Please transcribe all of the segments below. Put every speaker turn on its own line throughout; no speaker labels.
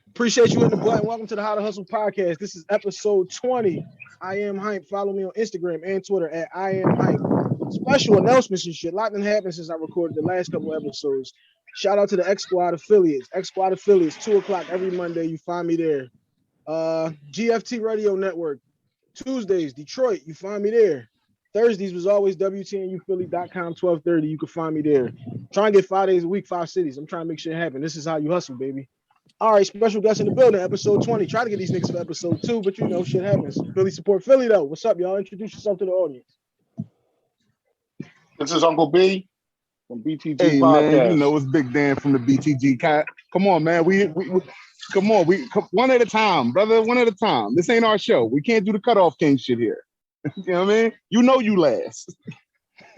Appreciate you in the button. Welcome to the How to Hustle podcast. This is episode 20. I am Hype. Follow me on Instagram and Twitter at I am Hype. Special announcements and shit. A lot done happened since I recorded the last couple episodes. Shout out to the X Squad affiliates. X Squad affiliates, 2 o'clock every Monday. You find me there. GFT Radio Network. Tuesdays, Detroit. You find me there. Thursdays was always WTNUphilly.com, 12:30. You can find me there. Trying to get 5 days a week, 5 cities. I'm trying to make shit happen. This is how you hustle, baby. All right, special guest in the building, episode 20. Try to get these niggas for episode 2, but you know, shit happens. Philly support Philly, though. What's up, y'all? Introduce yourself to the audience.
This is Uncle B from BTG
Hey,
Podcast.
man, you know it's Big Dan from the BTG. Come on, man. We come on. We one at a time, brother. One at a time. This ain't our show. We can't do the cutoff king shit here. You know what I mean? You know you last.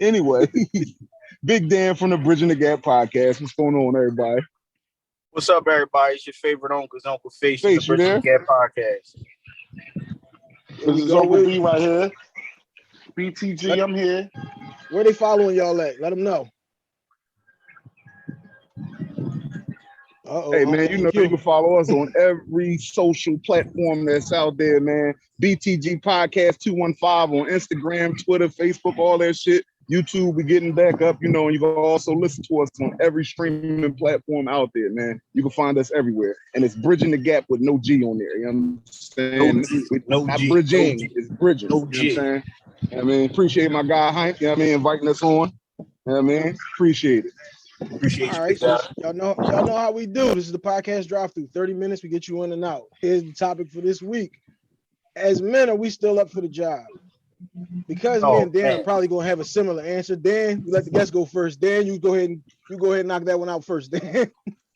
Anyway, Big Dan from the Bridging the Gap Podcast. What's going on, everybody?
What's up, everybody? It's your favorite uncle's Uncle Face from the Bridging the Gap Podcast.
This is Uncle B right here. BTG, I'm here.
Where they following y'all at? Let them know.
Hey, man, you know you can follow us on every social platform that's out there, man. BTG Podcast 215 on Instagram, Twitter, Facebook, all that shit. YouTube, we getting back up, you know, and you can also listen to us on every streaming platform out there, man. You can find us everywhere. And it's Bridging the Gap with no G on there. You know what I'm saying? Not bridging, it's bridging.
No G.
You know what I'm saying? I mean, appreciate my guy, Hank, you know what I mean, inviting us on. You know what I mean? Appreciate it.
Appreciate
All right, so y'all know how we do. This is the podcast drive-through. 30 minutes, we get you in and out. Here's the topic for this week. As men, are we still up for the job? Because me and Dan are probably gonna have a similar answer. Dan, you let the guest go first. Dan, you go ahead and knock that one out first. Dan.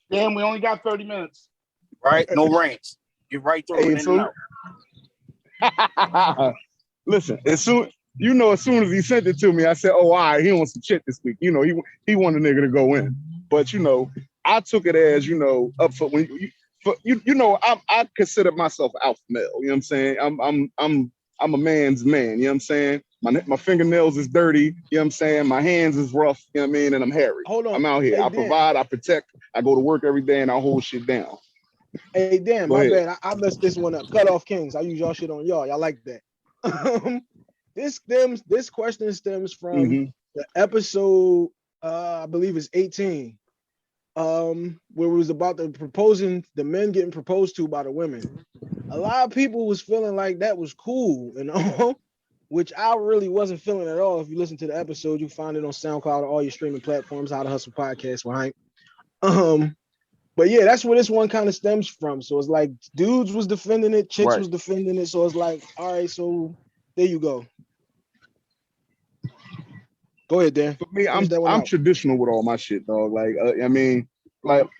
Dan, we only got 30 minutes.
Right? No rants. Get right through it in and out.
Listen, as soon as he sent it to me, I said, "Oh, all right, he wants some shit this week." You know, he want a nigga to go in. But you know, I took it as up for when I consider myself alpha male. You know what I'm saying? I'm a man's man. You know what I'm saying? My fingernails is dirty. You know what I'm saying? My hands is rough. You know what I mean? And I'm hairy.
Hold on.
I'm out here.
Hey,
I provide. I protect. I go to work every day and I hold shit down.
Hey, Dan, my bad. I messed this one up. Cut off kings. I use y'all shit on y'all. Y'all like that. This question stems from the episode, I believe it's 18, where it was about the men getting proposed to by the women. A lot of people was feeling like that was cool, which I really wasn't feeling at all. If you listen to the episode, you find it on SoundCloud or all your streaming platforms, How to Hustle Podcast with Hank. But yeah, that's where this one kind of stems from. So it's like dudes was defending it, chicks was defending it. So it's like, all right, so there you go. Go ahead, Dan.
For me, I'm traditional with all my shit, dog. Like,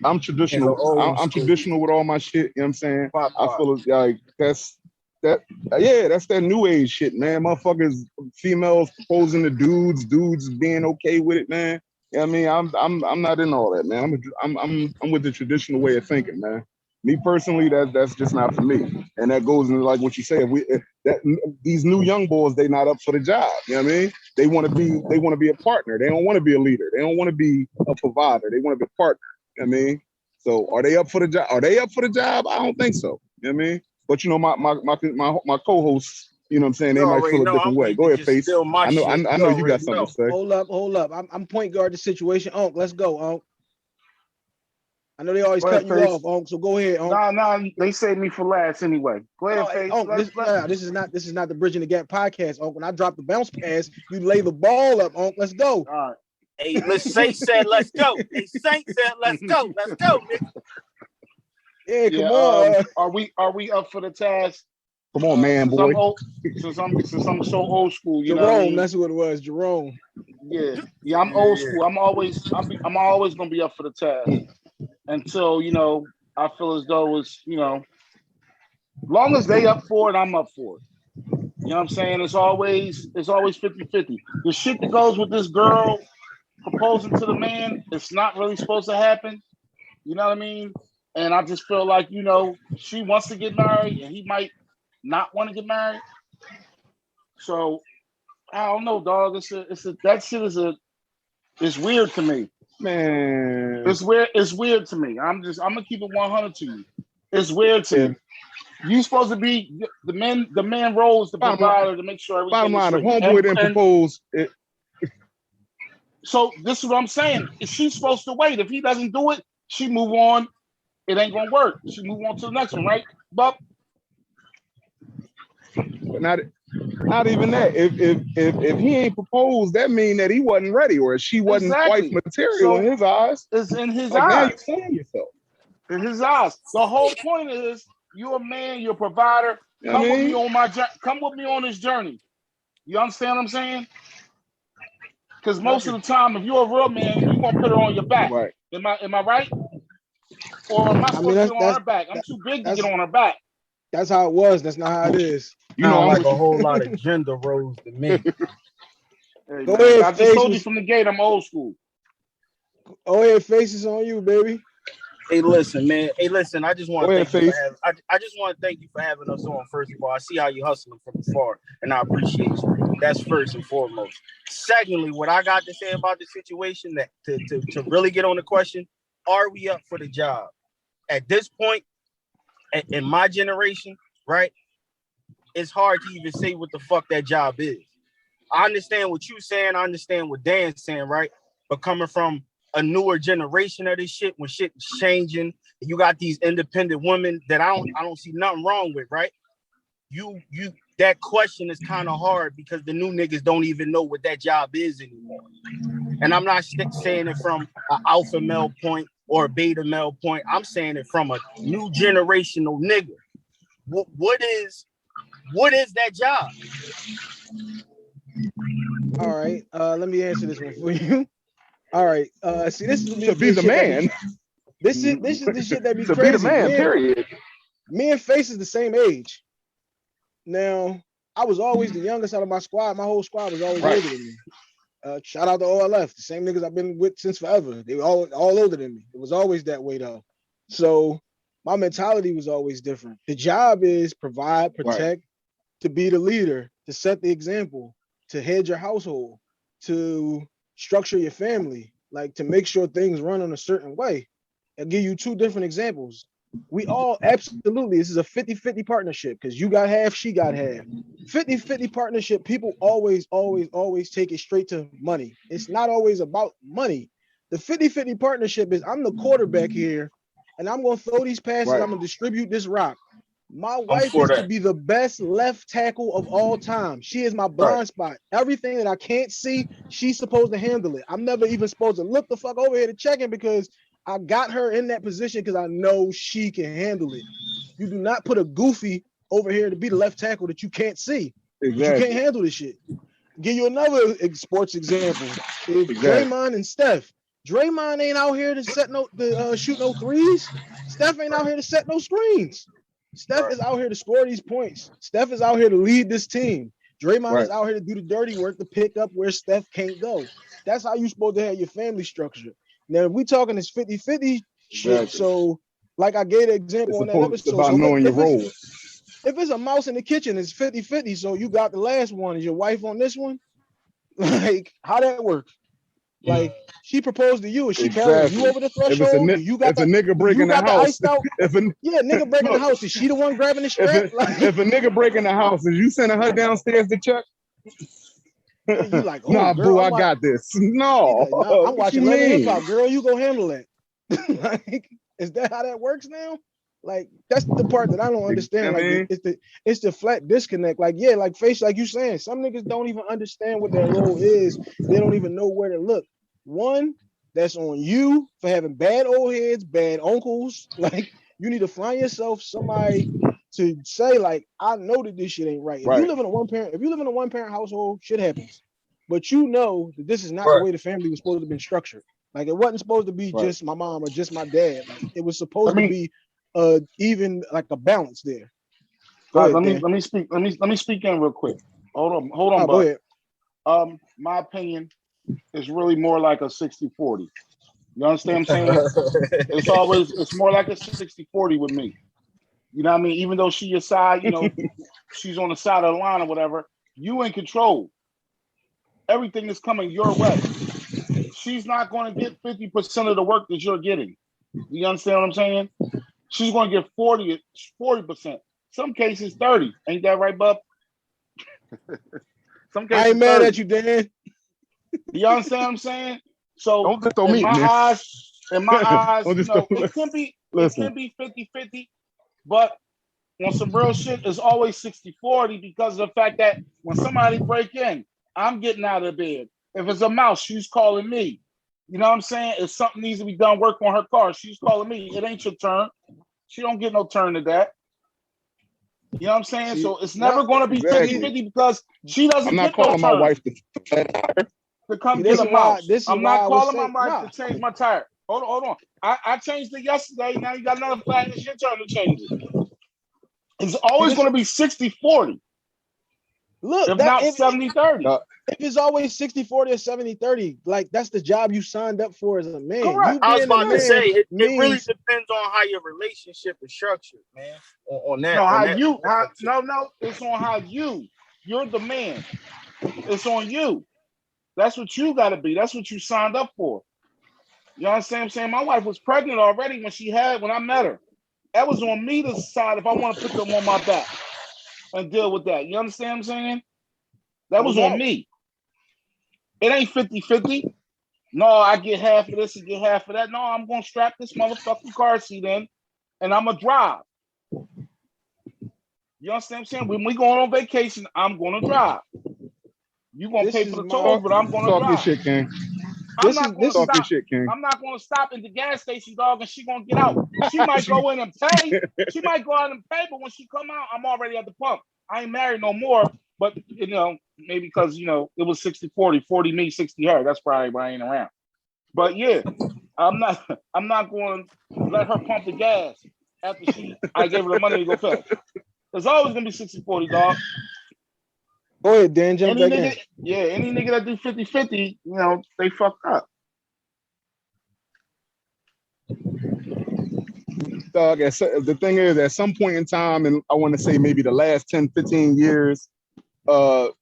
I'm traditional. I'm traditional with all my shit. You know what I'm saying? I feel like that's that new age shit, man. Motherfuckers, females proposing to dudes being okay with it, man. You know what I mean? I'm not in all that, man. I'm with the traditional way of thinking, man. Me personally, that's just not for me. And that goes into like what you said. These new young boys, they not up for the job. You know what I mean? They want to be a partner. They don't want to be a leader. They don't want to be a provider. They want to be a partner. You know what I mean? So are they up for the job? I don't think so. You know what I me? But you know, my co-hosts, you know what I'm saying, they might feel a different way. Go ahead, Face. I know you got something to say.
Hold up. I'm point guard the situation. Unc, let's go, Unc. I know they always cut you off, Unc, so go ahead, Unc.
Nah, they saved me for last anyway. Go ahead, Face.
Unc, this is not the Bridging the Gap podcast, Unc. When I drop the bounce pass, you lay the ball up, Unc. Let's go.
All right.
Hey, Saint said, let's go. Hey, Saint said, let's go. Let's go, nigga.
Yeah, come on.
Are we up for the task?
Come on, man, boy.
Since I'm so old school, you
Jerome,
know what I mean?
That's what it was, Jerome.
Yeah, I'm old school. I'm always gonna be up for the task until I feel as though it's long as they up for it, I'm up for it. You know what I'm saying? It's always 50-50. The shit that goes with this girl proposing to the man, it's not really supposed to happen. You know what I mean? And I just feel like, she wants to get married and he might not want to get married. So I don't know, dog. It's weird to me.
Man,
It's weird. It's weird to me. I'm gonna keep it 100 to you. It's weird to me. You supposed to be the man. The man role is the provider to make sure everything.
Bottom line,
is
if homeboy didn't propose.
So this is what I'm saying. She's supposed to wait. If he doesn't do it, she move on. It ain't gonna work. She move on to the next one, right? But
not even that. If he ain't proposed, that mean that he wasn't ready or she wasn't wife material in his eyes.
It's in his
eyes. Now you're
playing yourself. In his eyes. The whole point is you're a man, you're a provider. Come with me on my journey. Come with me on this journey. You understand what I'm saying? Because most of the time, if you're a real man, you're gonna put her on your back. Right. Am I right? Or am I supposed to get on her back? I'm too big to get on her back.
That's how it was. That's not how it is.
You know, like a whole lot of gender roles to me.
Hey, go ahead. I just told you from the gate, I'm old school.
Oh, yeah, faces on you, baby.
Hey, listen, man. Hey, listen. I just want to thank you for having us on. First of all, I see how you hustling from afar, and I appreciate you. That's first and foremost. Secondly, what I got to say about the situation, that to really get on the question, are we up for the job? At this point, in my generation, right? It's hard to even say what the fuck that job is. I understand what you're saying. I understand what Dan's saying, right? But coming from a newer generation of this shit, when shit is changing, you got these independent women that I don't see nothing wrong with, right? You that question is kind of hard because the new niggas don't even know what that job is anymore. And I'm not saying it from an alpha male point or a beta male point. I'm saying it from a new generational nigga. What is that job?
All right, let me answer this one for you. All right, see, this is
to be the man.
This is the shit that be
to
crazy.
Be the man, period.
Me and Face is the same age. Now, I was always the youngest out of my squad. My whole squad was always older than me. Shout out to OLF, the same niggas I've been with since forever. They were all older than me. It was always that way though. So my mentality was always different. The job is provide, protect, to be the leader, to set the example, to head your household, to structure your family, like to make sure things run in a certain way. I'll give you two different examples. We all absolutely, this is a 50-50 partnership because you got half, she got half. 50-50 partnership, people always take it straight to money. It's not always about money. The 50-50 partnership is I'm the quarterback here and I'm going to throw these passes, I'm going to distribute this rock. My wife is to be the best left tackle of all time. She is my blind spot. Everything that I can't see, she's supposed to handle it. I'm never even supposed to look the fuck over here to check it because I got her in that position because I know she can handle it. You do not put a goofy over here to be the left tackle that you can't see. Exactly. You can't handle this shit. Give you another sports example. Draymond and Steph. Draymond ain't out here to set shoot no threes. Steph ain't out here to set no screens. Steph is out here to score these points. Steph is out here to lead this team. Draymond is out here to do the dirty work to pick up where Steph can't go. That's how you're supposed to have your family structure. Now, if we talking this 50-50 shit, so like I gave the example on that episode.
It's about knowing your role.
If it's a mouse in the kitchen, it's 50-50. So you got the last one. Is your wife on this one? Like, how that work? Like, she proposed to you. Is she carrying you over the threshold?
If a nigga breaking the house,
nigga breaking the house. Is she the one grabbing the strap?
If a nigga breaking the house, is you sending her downstairs to check?
You like, oh,
nah,
girl,
boo, I got this. No,
like, nah, I'm watching Love and Hip Hop. Girl, you go handle it. Like, is that how that works now? Like, that's the part that I don't understand. Like, it's the flat disconnect. Like, yeah, like Face, like you saying, some niggas don't even understand what their role is. They don't even know where to look. One, that's on you for having bad old heads, bad uncles. Like, you need to find yourself somebody to say, like, I know that this shit ain't right. If you live in a one parent household, shit happens. But you know that this is not the way the family was supposed to be structured. Like, it wasn't supposed to be just my mom or just my dad. Like, it was supposed to be even like a balance there.
Let me speak in real quick. Hold on,
go ahead.
My opinion is really more like a 60-40. You understand what I'm saying? It's more like a 60-40 with me. You know what I mean? Even though she your side, she's on the side of the line or whatever, you in control. Everything is coming your way. she's not going to get 50% of the work that you're getting. You understand what I'm saying? She's going to get 40%. Some cases 30. Ain't that right, bub? Some cases
I ain't mad
30.
at you, Dan.
You understand what I'm saying? So
Don't just throw me,
in my eyes,
Don't
you
just
know,
throw-
it can be
Listen.
50-50, but on some real shit, it's always 60-40 because of the fact that when somebody break in, I'm getting out of bed. If it's a mouse, she's calling me. You know what I'm saying? If something needs to be done, work on her car, she's calling me. It ain't your turn. She don't get no turn to that. You know what I'm saying? So it's never going to be 50-50 because she doesn't get no turn. I'm not calling my wife to come get a mouse. I'm not calling my wife to change my tire. Hold on. I changed it yesterday. Now you got another flat. It's your turn to change it. It's always going to be 60-40.
Look,
if not 70-30.
If it's always 60-40 or 70-30, like that's the job you signed up for as a man.
Correct.
I was about to say it really depends on how your relationship is structured, man. On that.
No, it's on how you're the man. It's on you. That's what you gotta be. That's what you signed up for. You understand what I'm saying? My wife was pregnant already when I met her. That was on me to decide if I want to put them on my back and deal with that. You understand what I'm saying? That was on me. It ain't 50-50. No, I get half of this and get half of that. No, I'm going to strap this motherfucking car seat in and I'm going to drive. You understand what I'm saying? When we going on vacation, I'm going to drive. You going to pay for the tolls, but I'm going to drive.
Talk your shit, King.
I'm not going to stop at the gas station, dog, and she going to get out. She might go in and pay. She might go out and pay, but when she come out, I'm already at the pump. I ain't married no more, but, you know, maybe because, you know, it was 60-40, 40 me, 60 her. That's probably why I ain't around. But, yeah, I'm not going to let her pump the gas after I gave her the money to go fill. There's always going to be 60-40, dog.
Go ahead, Dan. Jump back in.
Yeah, any nigga that do 50-50, you know, they fucked up.
Dog, the thing is, at some point in time, and I want to say maybe the last 10, 15 years, the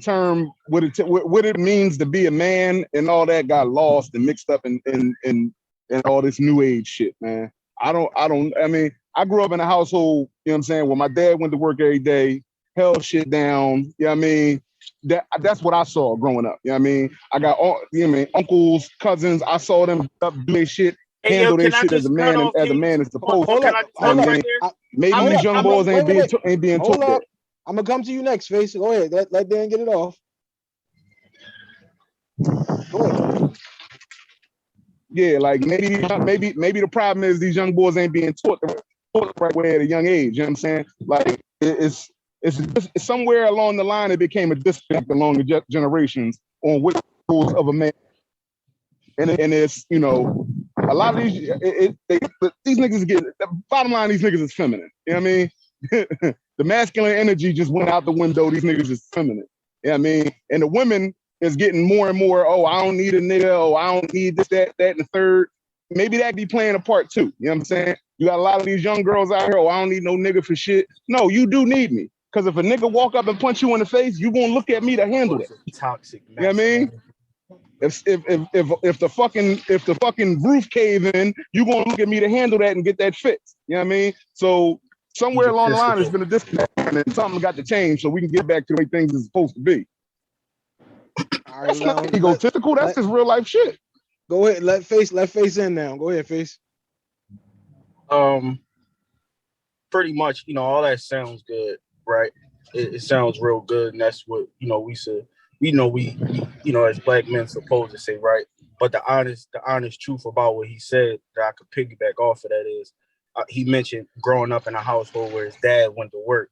term, what it means to be a man and all that got lost and mixed up in all this new age shit, man. I mean, I grew up in a household, you know what I'm saying, where my dad went to work every day, held shit down, you know what I mean? That's what I saw growing up, you know what I mean? I got all, you know what I mean, uncles, cousins, I saw them do their shit, handle their shit as a man is supposed to. Maybe these young boys ain't being taught that.
I'm gonna come to you next, Face. Go ahead. Let Dan get it off. Go ahead.
Yeah, like maybe the problem is these young boys ain't being taught the right way at a young age. You know what I'm saying? Like it's somewhere along the line it became a disconnect along the generations on what rules of a man. And it's, you know, a lot of these niggas get, the bottom line, these niggas is feminine. You know what I mean? The masculine energy just went out the window. These niggas is feminine. You know what I mean? And the women is getting more and more, oh, I don't need a nigga. Oh, I don't need this, that, and the third. Maybe that be playing a part too. You know what I'm saying? You got a lot of these young girls out here, oh, I don't need no nigga for shit. No, you do need me. Because if a nigga walk up and punch you in the face, you gonna look at me to handle it.
Toxic.
You know what I mean? If the fucking roof cave in, you gonna look at me to handle that and get that fixed. You know what I mean? So somewhere along the line, there's been a disconnect, and something got to change so we can get back to the way things are supposed to be.
All right,
that's not egotistical. That's just real life shit.
Go ahead. Let Face in now. Go ahead, Face.
Pretty much, you know, all that sounds good, right? It sounds real good, and that's what, you know, we said. We know we you know, as black men supposed to say, right? But the honest truth about what he said that I could piggyback off of that is he mentioned growing up in a household where his dad went to work.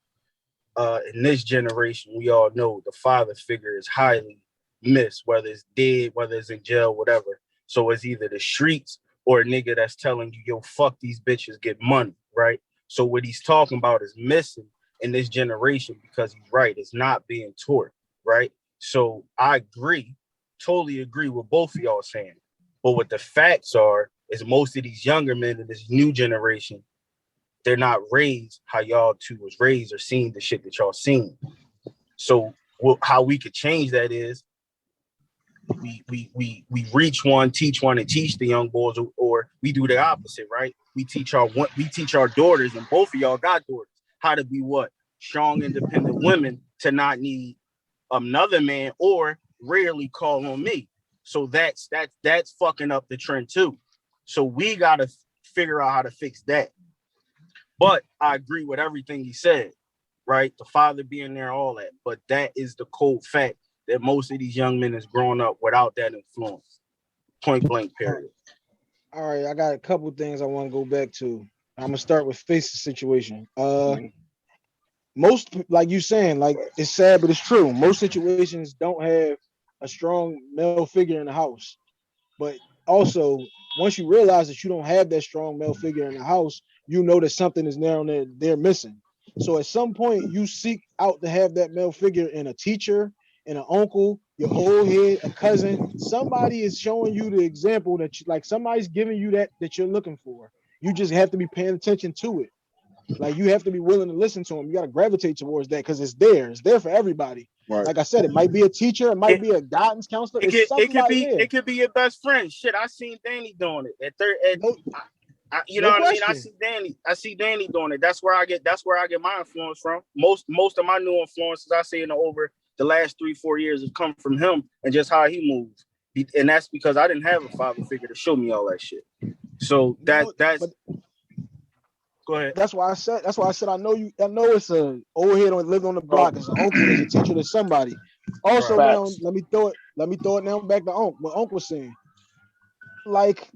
In this generation, we all know the father figure is highly missed, whether it's dead, whether it's in jail, whatever. So it's either the streets or a nigga that's telling you, yo, fuck these bitches, get money, right? So what he's talking about is missing in this generation because he's right. It's not being taught, right? So I totally agree with both of y'all saying. But what the facts are is most of these younger men in this new generation, they're not raised how y'all two was raised or seen the shit that y'all seen. So how we could change that is we reach one, teach one, and teach the young boys, or we do the opposite, right? We teach our daughters, and both of y'all got daughters, how to be what? Strong, independent women, to not need another man or rarely call on me. So that's fucking up the trend too. So we gotta figure out how to fix that. But I agree with everything he said, right? The father being there, all that. But that is the cold fact that most of these young men is growing up without that influence. Point blank, period.
All right, I got a couple things I want to go back to. I'm gonna start with Face's situation. Most, like you saying, like it's sad, but it's true. Most situations don't have a strong male figure in the house. But also, once you realize that you don't have that strong male figure in the house, you know that something is now they're missing. So at some point, you seek out to have that male figure in a teacher, in an uncle, your old head, a cousin. Somebody is showing you the example that you like. Somebody's giving you that you're looking for. You just have to be paying attention to it. Like you have to be willing to listen to them. You got to gravitate towards that because it's there. It's there for everybody. Right. Like I said, it might be a teacher, it might be a guidance counselor.
It could be your best friend. Shit, I seen Danny doing it you know what I mean? I see Danny doing it. That's where I get my influence from. Most of my new influences I see over the last 3-4 years have come from him and just how he moves. And that's because I didn't have a father figure to show me all that shit. So that's go ahead. That's why I said
I know it's a old head on lived on the block. It's an uncle, it's a teacher, to somebody. Also, now let me throw it now back to Unc. What Unc was saying. Like,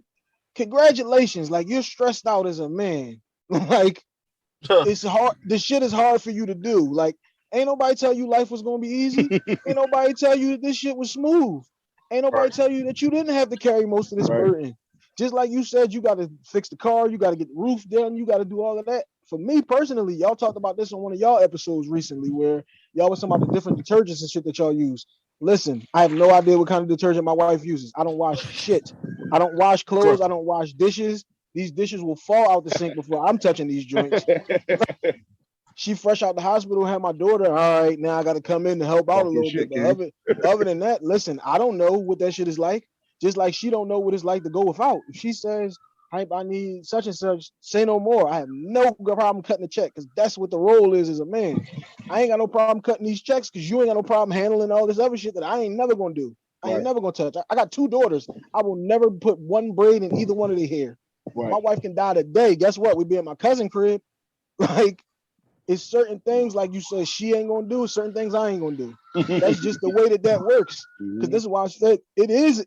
congratulations. Like, you're stressed out as a man. Like, it's hard. This shit is hard for you to do. Like, ain't nobody tell you life was gonna be easy. Ain't nobody tell you that this shit was smooth. Ain't nobody tell you that you didn't have to carry most of this burden. Just like you said, you got to fix the car, you got to get the roof done, you got to do all of that. For me personally, y'all talked about this on one of y'all episodes recently where y'all was talking about the different detergents and shit that y'all use. Listen, I have no idea what kind of detergent my wife uses. I don't wash shit. I don't wash clothes. I don't wash dishes. These dishes will fall out the sink before I'm touching these joints. She fresh out the hospital, had my daughter. All right, now I got to come in to help out a little bit. But other than that, listen, I don't know what that shit is like. Just like she don't know what it's like to go without. If she says, Hype, I need such and such, say no more. I have no problem cutting the check because that's what the role is as a man. I ain't got no problem cutting these checks because you ain't got no problem handling all this other shit that I ain't never gonna do. I ain't never gonna touch. I got 2 daughters. I will never put one braid in either one of their hair. My wife can die today. Guess what? We be at my cousin's crib. Like, it's certain things, like you said, she ain't gonna do, certain things I ain't gonna do. That's just the way that works. Because this is why I said it is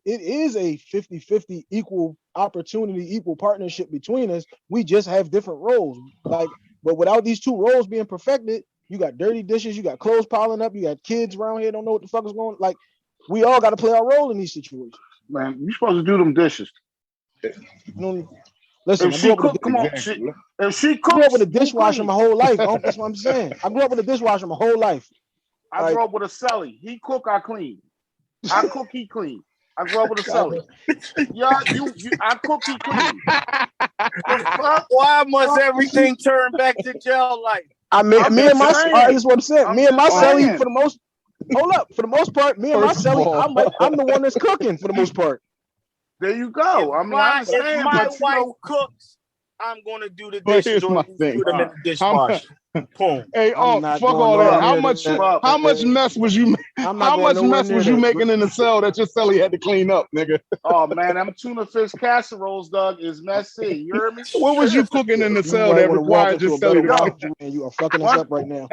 a 50-50 equal opportunity, equal partnership between us. We just have different roles. Like, but without these 2 roles being perfected, you got dirty dishes, you got clothes piling up, you got kids around here don't know what the fuck is going on. Like, we all got to play our role in these situations.
Man, you supposed to do them dishes.
Listen,
if she cook, come on. If she cooks,
I grew up with a dishwasher my whole life. That's what I'm saying. I grew up with a dishwasher my whole life.
I grew up with a celly. He cook, I clean. I cook, he clean. I grew up with a celly. I cook, he clean.
Why must everything turn back to jail life?
Me and my celly, for the most. Hold up, for the most part, me and my celly, I'm the one that's cooking for the most part.
There you go.
If my wife cooks, I'm gonna do the dishes or put them in the dishwasher.
Hey, fuck all that. How much mess was you? How much mess was you making in the cell that your celly had to clean up, nigga?
Oh man, them tuna fish casseroles, Doug, is messy. You heard me?
What was you cooking in the cell that required your celly to?
And you are fucking us up right now.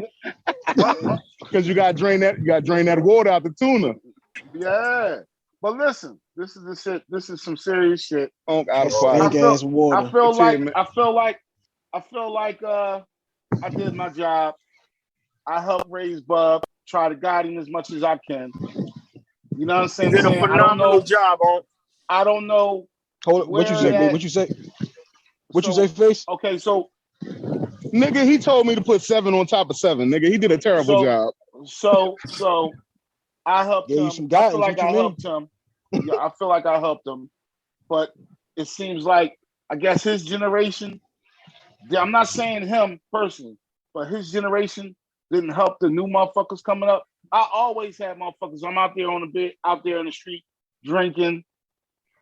Because you got to drain that water out the tuna.
Yeah, but listen, this is the shit. This is some serious shit.
Out of water.
I feel like I did my job. I helped raise Bub, try to guide him as much as I can. You know what I'm saying?
You did a phenomenal job,
I don't know.
Hold it. What you say? What you say? What you say, Face?
Okay, so
nigga, he told me to put 7 on top of 7. Nigga, he did a terrible job.
So I helped him. I feel like I helped him. Yeah, I feel like I helped him. But it seems like, I guess his generation, I'm not saying him personally, but his generation didn't help the new motherfuckers coming up. I always had motherfuckers. I'm out there on the bit, out there in the street. drinking,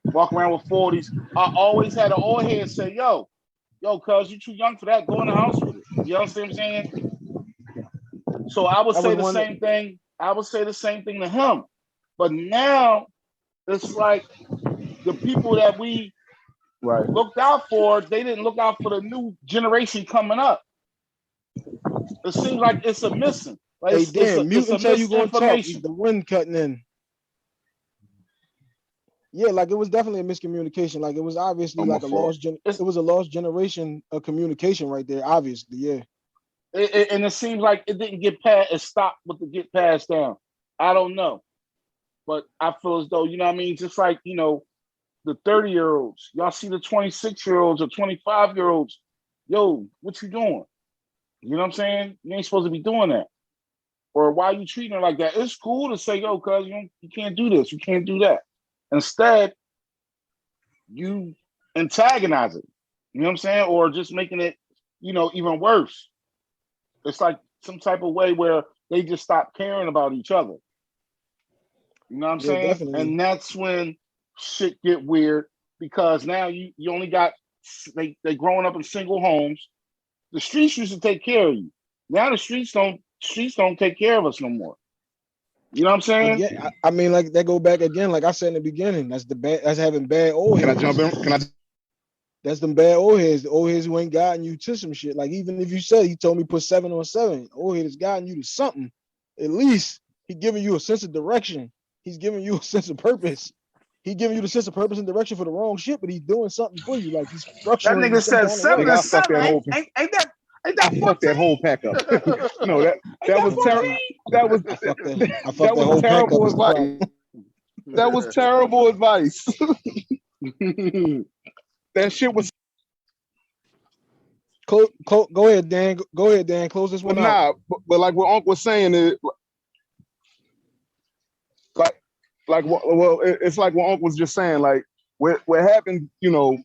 walk around with 40s. I always had an old head say, yo, cuz you too young for that. Go in the house with it. You know what I'm saying? So I would say the same thing. I would say the same thing to him. But now it's like the people that we looked out for, they didn't look out for the new generation coming up. It seems like it's a missing. Like
hey, damn, mute until you gonna talk. The wind cutting in. Yeah, like it was definitely a miscommunication. Like it was obviously like a lost generation of communication right there. Obviously, yeah.
And it seems like it didn't get past. It stopped with the get passed down. I don't know, but I feel as though, you know what I mean. Just like, you know, the 30-year-olds, y'all see the 26-year-olds or 25-year-olds. Yo, what you doing? You know what I'm saying? You ain't supposed to be doing that. Or why are you treating her like that? It's cool to say, yo, cuz you can't do this, you can't do that. Instead, you antagonize it. You know what I'm saying? Or just making it, you know, even worse. It's like some type of way where they just stop caring about each other. You know what I'm saying? Definitely. And that's when shit get weird, because now you only got they growing up in single homes. The streets used to take care of you. Now the streets don't take care of us no more. You know what I'm saying?
Yeah, I mean, like that go back again. Like I said in the beginning, that's having bad old heads.
Can I jump in?
That's them bad old heads. The old heads who ain't gotten you to some shit. Like even if you said he told me put 7 on 7, old head has gotten you to something. At least he giving you a sense of direction. He's giving you a sense of purpose. He giving you the sense of purpose and direction for the wrong shit, but he's doing something for you. Like he's structuring.
That nigga said 7 to 7. Ain't that?
I fucked that whole pack up. No, that was terrible. That was terrible advice. That was terrible advice. That shit was.
Go ahead, Dan. Go ahead, Dan. Close this one out.
But like what Unc was saying is, it's like what Unc was just saying. Like what happened, you know,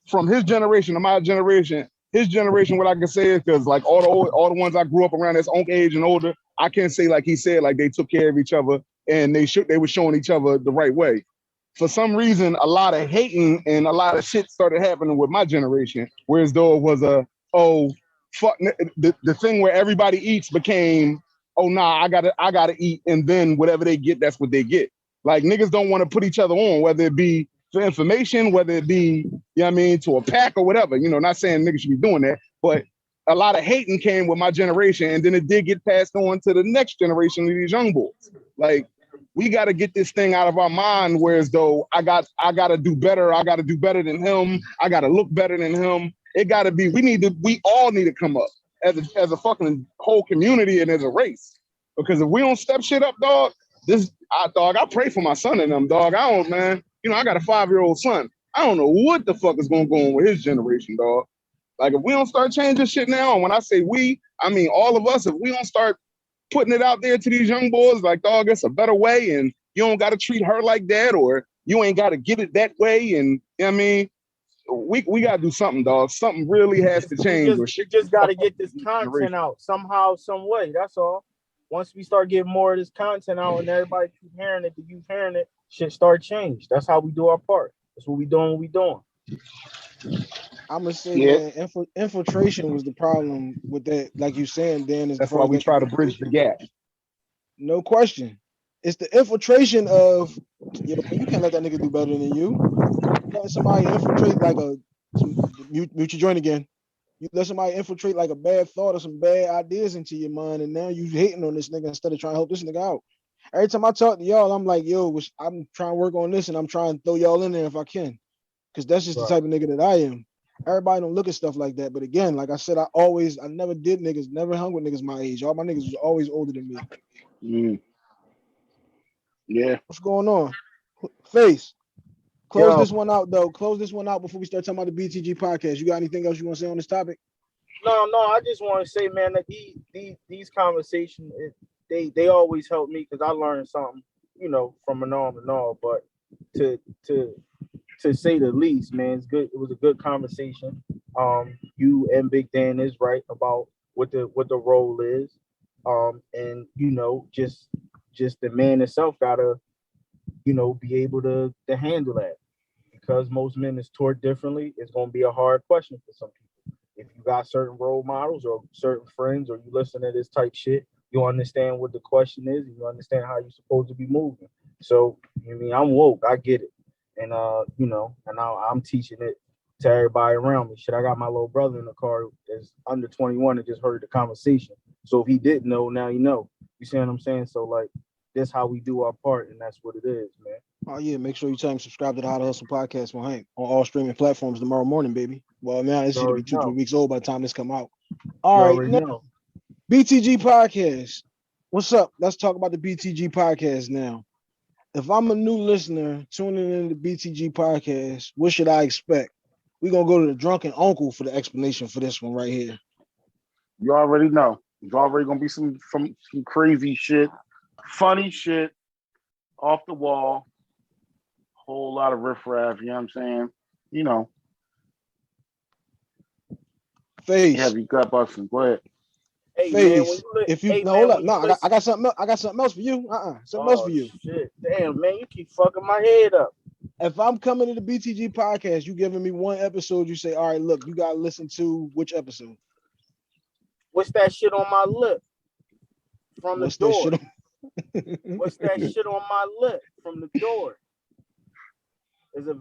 from his generation to my generation. His generation, what I can say is, because like all the ones I grew up around that's Unc age and older, I can't say like he said, like they took care of each other and they were showing each other the right way. For some reason, a lot of hating and a lot of shit started happening with my generation, whereas though it was the thing where everybody eats became, oh nah, I gotta eat, and then whatever they get, that's what they get. Like niggas don't want to put each other on, whether it be for information, whether it be, you know what I mean, to a pack or whatever. You know, not saying niggas should be doing that, but a lot of hating came with my generation, and then it did get passed on to the next generation of these young boys. Like, we got to get this thing out of our mind, whereas though I got to do better. I got to do better than him. I got to look better than him. It got to be, we all need to come up as a fucking whole community and as a race. Because if we don't step shit up, dog, I pray for my son and them, dog. I don't, man. You know, I got a 5-year-old son. I don't know what the fuck is going to go on with his generation, dog. Like, if we don't start changing shit now, and when I say we, I mean all of us, if we don't start putting it out there to these young boys, like, dog, it's a better way, and you don't got to treat her like that, or you ain't got to get it that way, and, you know what I mean? We got to do something, dog. Something really has to change.
You just got to get this content out somehow, some way. That's all. Once we start getting more of this content out and everybody keep hearing it, the youth hearing it, shit start change. That's how we do our part. That's what we doing.
I'm gonna say, man, infiltration was the problem with that. Like you saying, Dan, is
that's why we try to bridge the gap.
No question. It's the infiltration of, you can't let that nigga do better than you. Let somebody infiltrate like mute your joint again. You let somebody infiltrate like a bad thought or some bad ideas into your mind, and now you hating on this nigga instead of trying to help this nigga out. Every time I talk to y'all, I'm like, yo, I'm trying to work on this, and I'm trying to throw y'all in there if I can, because that's just the type of nigga that I am. Everybody don't look at stuff like that, but again, like I said, I never did niggas, never hung with niggas my age. All my niggas was always older than me.
Mm. Yeah.
What's going on? Face. Close this one out, though. Close this one out before we start talking about the BTG podcast. You got anything else you want to say on this topic?
No. I just want to say, man, that these conversations, they always help me because I learned something, you know, from an arm and all. But to say the least, man, it's good. It was a good conversation. You and Big Dan is right about what the role is. And you know, just the man itself gotta be able to handle that. Because most men is taught differently, it's going to be a hard question for some people. If you got certain role models or certain friends, or you listen to this type shit, you understand what the question is, and you understand how you're supposed to be moving. So, I'm woke. I get it. And, and I'm teaching it to everybody around me. Shit, I got my little brother in the car that's under 21 and just heard the conversation. So if he didn't know, now you know. You see what I'm saying? So, like, that's how we do our part, and that's what it is, man.
Oh yeah, make sure you tell him subscribe to the How to Hustle podcast with Hank on all streaming platforms tomorrow morning, baby. Well, now this should be 2-3 weeks old by the time this come out. All right, now, BTG Podcast. What's up? Let's talk about the BTG Podcast now. If I'm a new listener tuning in to BTG Podcast, what should I expect? We're gonna go to the drunken uncle for the explanation for this one right here.
You already know. There's already gonna be some crazy shit, funny shit, off the wall. Whole lot of riffraff, you know what I'm saying?
Face.
Heavy gut busting. Go ahead.
Hey,
Face. Hold up. No, I got something else. I got something else for you. Something else for you.
Shit. Damn, man, you keep fucking my head up.
If I'm coming to the BTG Podcast, you giving me one episode, you say, all right, look, you gotta listen to which episode?
What's that shit on my lip? From the door. What's that shit on my lip from the door? It's a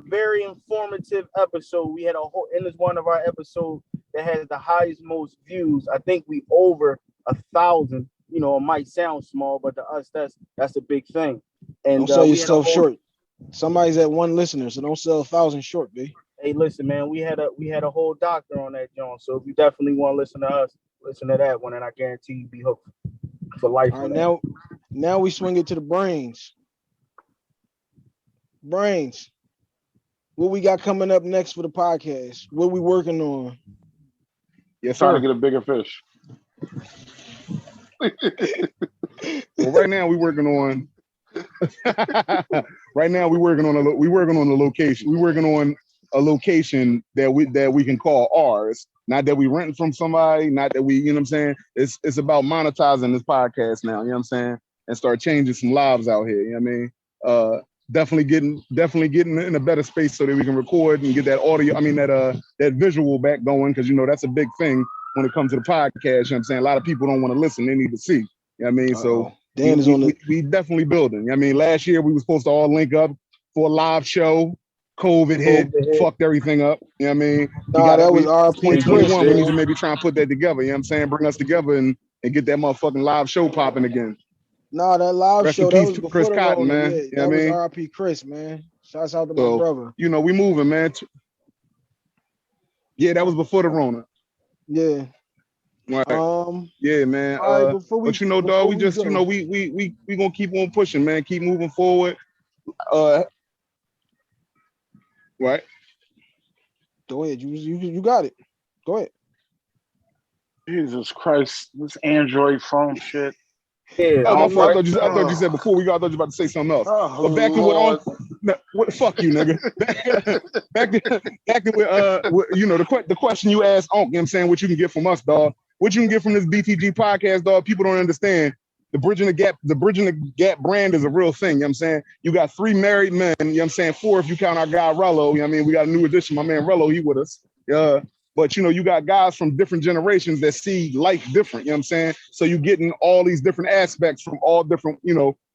very informative episode. We had and it's one of our episodes that has the highest most views. I think we over 1,000. It might sound small, but to us that's a big thing. And
don't sell yourself short. Somebody's at 1 listener, so don't sell 1,000 short, B.
Hey, listen, man, we had a whole doctor on that, John. So if you definitely want to listen to us, listen to that one, and I guarantee you be hooked for life.
All right, now we swing it to the brains. Brains. What we got coming up next for the podcast? What we working on?
Yes,
Trying
sir.
to get a bigger fish.
Well, right now we're working on. Right now we're working on a location. We're working on a location that we can call ours. Not that we renting from somebody. Not that we, you know what I'm saying. It's about monetizing this podcast now. You know what I'm saying, and start changing some lives out here. You know what I mean. Definitely getting in a better space so that we can record and get that audio. I mean that visual back going, because that's a big thing when it comes to the podcast. You know what I'm saying? A lot of people don't want to listen; they need to see. You know what I mean? So
Dan is on the.
We definitely building. You know what I mean, last year we were supposed to all link up for a live show. COVID hit, fucked everything up. You know what I mean?
That was RP
2021. We need to maybe try and put that together. You know what I'm saying? Bring us together and get that motherfucking live show popping again.
No, that live
Rest
show,
in
that
peace
was
to
before
Chris
the
Cotton,
Rona.
man.
Yeah,
You know
that
what I
was
mean?
R.I.P. Chris, man. Shouts out to my brother.
We moving, man. Yeah, that was before the Rona.
Yeah.
Right. Yeah, man.
All right,
but dog, we just, we gonna keep on pushing, man. Keep moving forward. Right.
Go ahead. You got it. Go ahead.
Jesus Christ, this Android phone shit.
Yeah,
I thought you said before we got. I thought you were about to say something else. But back to what fuck you, nigga. back to what, the question you asked, you know what I'm saying, what you can get from us, dog. What you can get from this BTG podcast, dog. People don't understand. The Bridging the Gap brand is a real thing, you know what I'm saying? You got 3 married men, you know what I'm saying? 4 if you count our guy Rello, you know what I mean? We got a new addition, my man Rello, he with us. But you got guys from different generations that see life different, you know what I'm saying? So you getting all these different aspects from all different,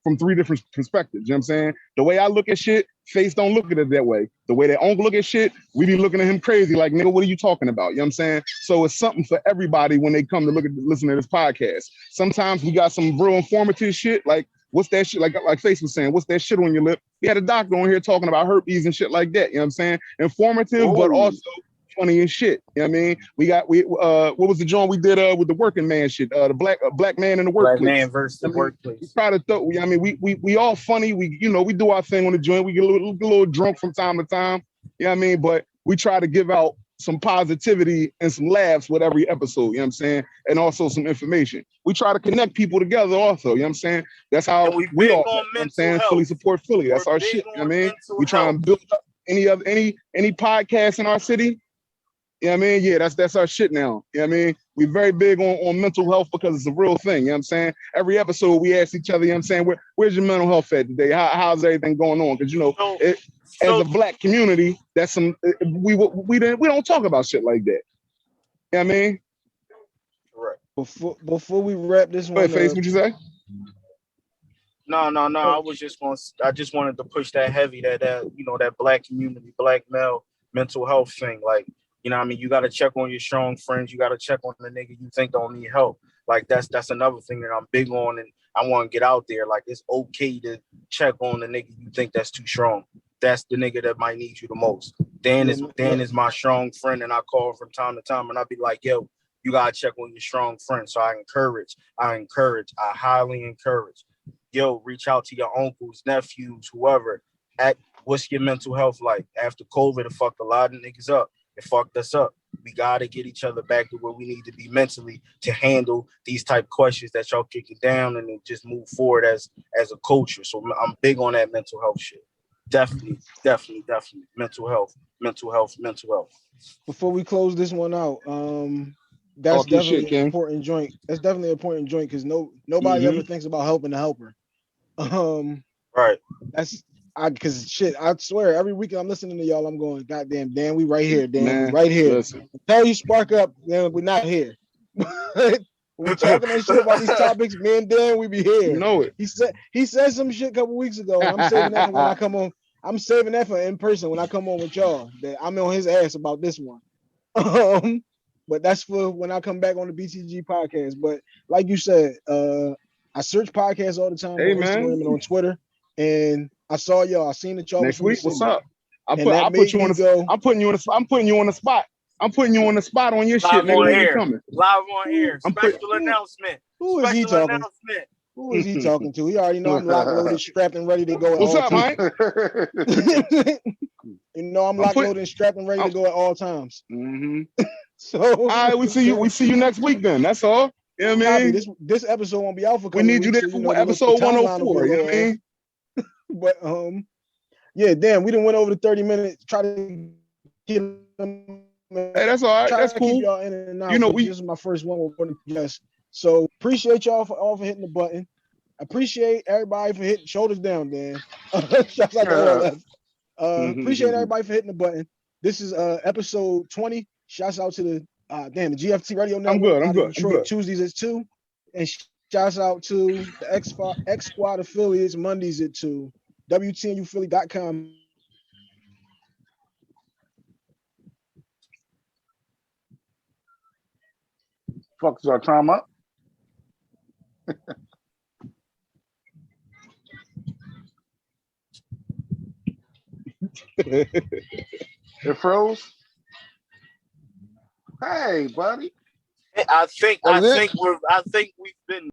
from 3 different perspectives, you know what I'm saying? The way I look at shit, Face don't look at it that way. The way that Uncle look at shit, we be looking at him crazy, like, nigga, what are you talking about? You know what I'm saying? So it's something for everybody when they come to listen to this podcast. Sometimes we got some real informative shit, like, what's that shit? Like Face was saying, what's that shit on your lip? We had a doctor on here talking about herpes and shit like that, you know what I'm saying? Informative, but also funny as shit. You know what I mean? We what was the joint we did with the working man shit? The black man in the workplace.
Black man versus the workplace.
We try to we all funny. We do our thing on the joint. We get a little drunk from time to time. You know what I mean? But we try to give out some positivity and some laughs with every episode, you know what I'm saying? And also some information. We try to connect people together also, you know what I'm saying? That's how we all, you know what I'm saying? Philly support Philly. That's our shit, you know what I mean? We try and build up any podcast in our city. You know what I mean? Yeah, that's our shit now. You know what I mean? we're very big on mental health because it's a real thing. You know what I'm saying? Every episode we ask each other, you know what I'm saying, where's your mental health at today? How's everything going on? Because as a black community, that's some we don't talk about shit like that. You know what I mean?
Right.
Before we wrap this one,
Face, what you say?
No. I just wanted to push that heavy that that black community, black male mental health thing. Like, you know what I mean? You got to check on your strong friends. You got to check on the nigga you think don't need help. Like, that's another thing that I'm big on, and I want to get out there. Like, it's okay to check on the nigga you think that's too strong. That's the nigga that might need you the most. Dan is my strong friend, and I call from time to time, and I be like, yo, you got to check on your strong friend. So I highly encourage. Yo, reach out to your uncles, nephews, whoever. What's your mental health like? After COVID, it fucked a lot of niggas up. It fucked us up. We got to get each other back to where we need to be mentally to handle these type of questions that y'all kicking down and then just move forward as a culture. So I'm big on that mental health shit. Definitely. Mental health.
Before we close this one out, that's definitely an important joint. That's definitely an important joint because nobody ever thinks about helping the helper.
Right.
Because I swear every week I'm listening to y'all, I'm going, goddamn, Dan, we right here, Dan, we right here. Listen. Tell you spark up, Dan, we're not here. We're talking that shit about these topics, me and Dan, we be here.
You know it.
He said some shit a couple weeks ago, and I'm saving that for when I come on. I'm saving that for in person when I come on with y'all. That I'm on his ass about this one. But that's for when I come back on the BTG podcast. But like you said, I search podcasts all the time on Instagram and on Twitter, and I saw y'all. I seen that y'all
next week. What's up? I'm putting you on the spot. I'm putting you on the spot on your shit, nigga. When you coming?
Live on air. Special announcement.
Who is he talking? Who is he talking to? He already know I'm locked, loaded, strapped, and ready to go at all times. You know I'm locked, loaded, and strapped, and ready to go at all times.
Mm-hmm.
So
all right, we see you next week then. That's all. You know what I mean?
This episode won't be out for.
We need you there for episode 104. You know what I mean?
But yeah, damn, we done went over the 30 minutes. Try to get them.
Hey, that's all right. That's cool.
Keep y'all in and out.
You know,
this is my first one with one guest. So appreciate y'all for hitting the button. Appreciate everybody for hitting shoulders down, Dan. Shouts out to all appreciate everybody for hitting the button. This is episode 20. Shouts out to the GFT Radio Network.
I'm good.
Detroit, Tuesdays at 2. And shouts out to the X Squad affiliates Mondays at 2. WTNUphilly.com.
Fuck, is our time up? It froze. Hey, buddy.
I think we've been